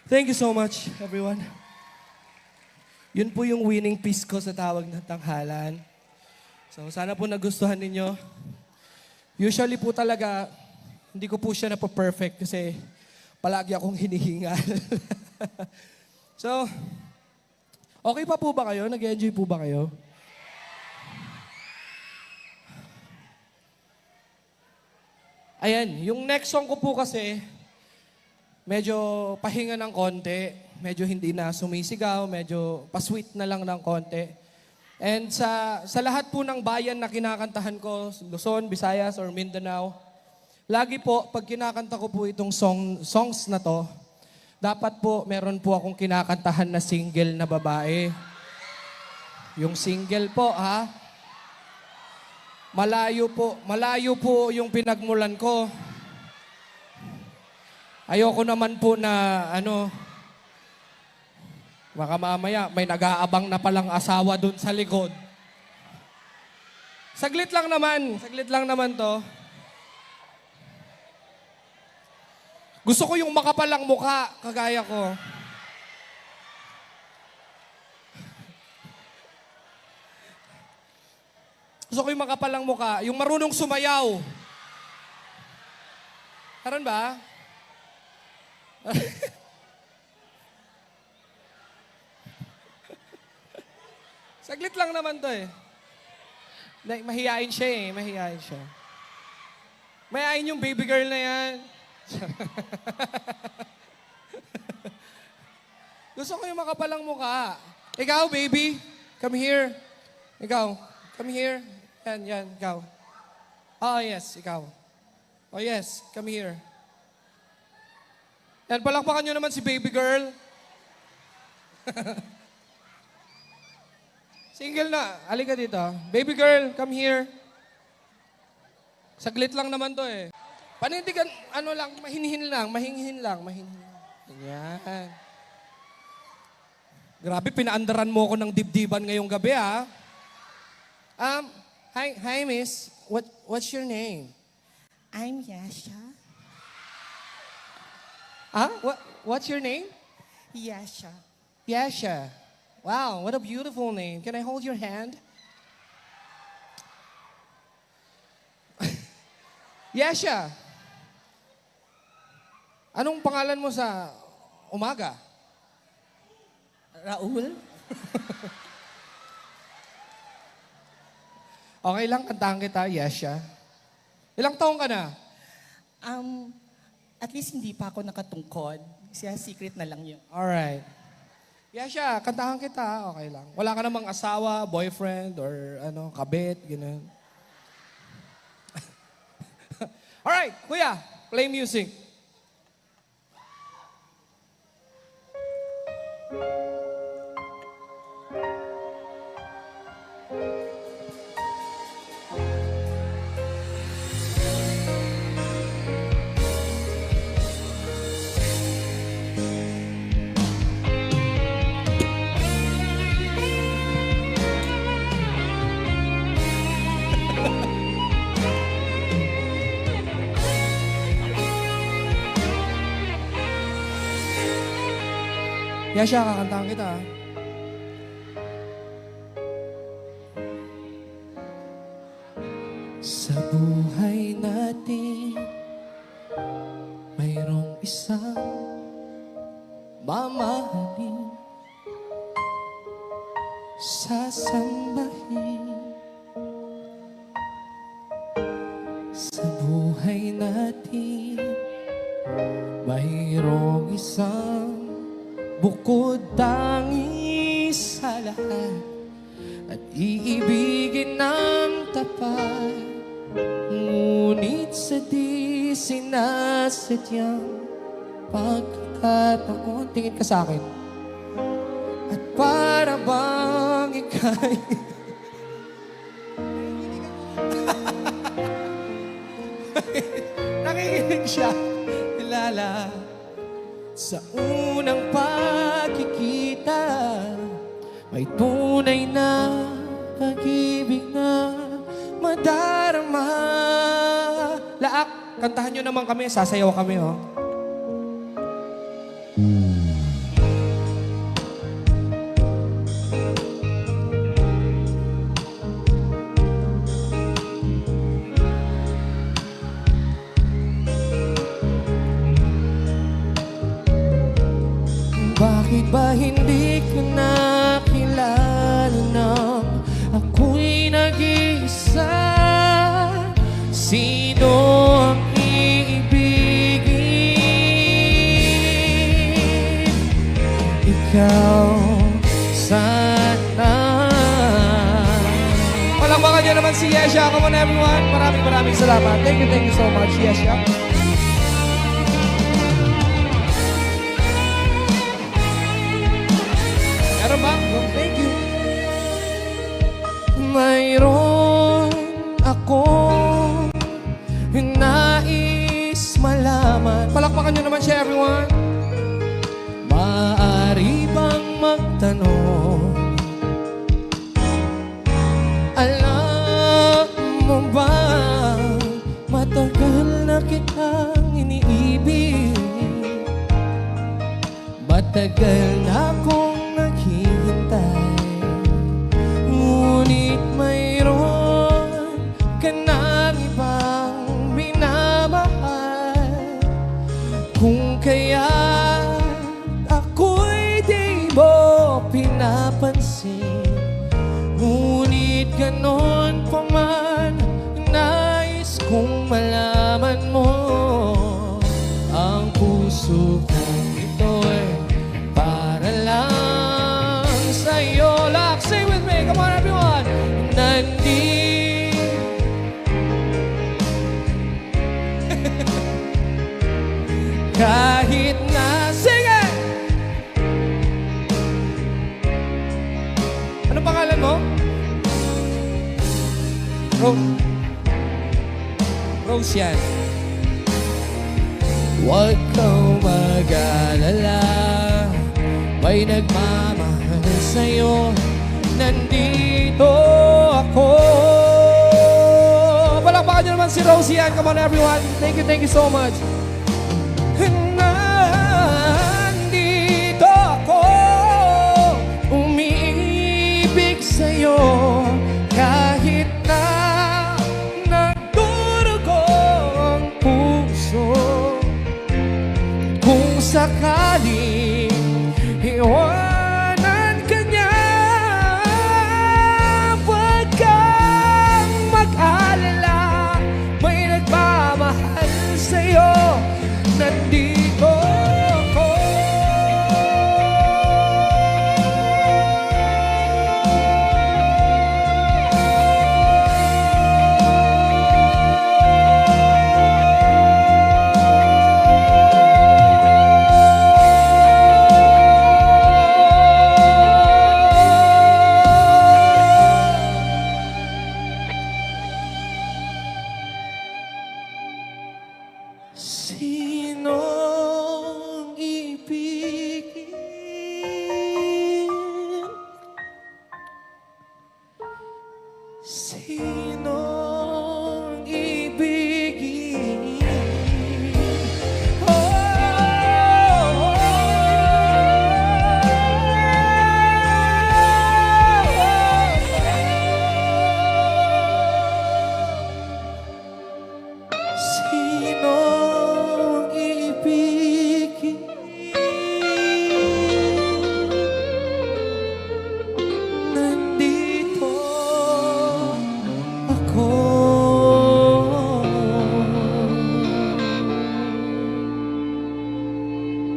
Thank you so much, everyone. Yun po yung winning piece ko sa tawag na tanghalan. So, sana po nagustuhan ninyo. Usually po talaga, hindi ko po siya na-perfect kasi palagi akong hinihingal. So, okay pa po ba kayo? Nag-enjoy po ba kayo? Ayan, yung next song ko po kasi, medyo pahinga ng konti, medyo hindi na sumisigaw, medyo pasweet na lang ng konti. And sa lahat po ng bayan na kinakantahan ko, Luzon, Visayas, or Mindanao, lagi po, pag kinakanta ko po itong songs na to, dapat po meron po akong kinakantahan na single na babae. Yung single po, ha? Malayo po yung pinagmulan ko. Ayoko naman po na, baka mamaya may nag-aabang na palang asawa dun sa likod. Saglit lang naman to. Gusto ko yung makapalang mukha, kagaya ko. Gusto ko yung makapalang mukha, yung marunong sumayaw. Karan ba? Saglit lang naman to eh. Mahihain siya. Mahihain yung baby girl na yan. Gusto ko yung makapalang mukha. Ikaw, baby, come here. Ikaw, come here. Yan, ikaw. Oh, yes, ikaw. Oh, yes, come here. Yan, palakpakan nyo naman si baby girl. Single na. Halika dito. Baby girl, come here. Saglit lang naman to eh. Panindigan, mahinhin lang. Yan. Grabe, pinaandaran mo ko ng dibdiban ngayong gabi, ha? Hi, miss. What's your name? I'm Yasha. What's your name? Yasha. Yasha. Wow, what a beautiful name. Can I hold your hand? Yasha. Anong pangalan mo sa umaga? Raul? Okay lang, kantahan kita, Yasha. Ilang taong ka na? At least hindi pa ako nakatungkod. Kasi secret na lang yun. Alright. Yasha, kantahan kita, okay lang. Wala ka namang asawa, boyfriend, or kabit, gano'n. Alright, kuya, play music. Yasha, kakantahan kita. Sa buhay natin, mayroong isang mamahalin, sasambahin. Sa buhay natin, mayroong isang bukod tangi sa lahat at iibigin ng tapat, ngunit sa di sinasadyang pagkakataon. Tingin ka sa akin. At para bang ika'y nakikinig siya. Ilala sa unang pagkikita, may tunay na pag-ibig na madarama. Laak, kantahan nyo naman kami, sasayaw kami, oh. Bakit ba hindi ko nakilala nang ako'y nag-iisa? Sino ang iibigin? Ikaw sana. Palakpakan niyo naman si Yesha. Come on everyone. Maraming salamat. Thank you so much, Yesha. Meron ba? Oh, thank you. Mayroon akong nais malaman. Palakpakan niyo naman siya, everyone. Maaari bang magtanong? Alam mo ba, matagal na kitang iniibig. Matagal na akong naghihintay. Ngunit mayroon ka nang ibang minamahal. Kung kaya ako'y di mo pinapansin, ngunit ganon pa man, nais kong malaman mo. Ang puso kong ito'y para lang sa'yo. Lock, sing with me, come on everyone. Kahit na, sing it! Ano pangalan mo? Rose yan. Huwag kang mag-alala, may nagmamahal sa'yo. Nandito ako. Palakpakan niyo naman si Rose yan. Come on everyone. Thank you so much. Nandito ako, umiibig sa'yo. Kahit na nagdurugo ang puso, kung sakaling iwanan ka niya, huwag kang mag-alala, may nagmamahal sa'yo. Nandito ako. Sinong ibigin? Sinong ibigin? Sinong ibigin? Nandito ako.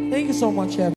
Thank you so much, Chef.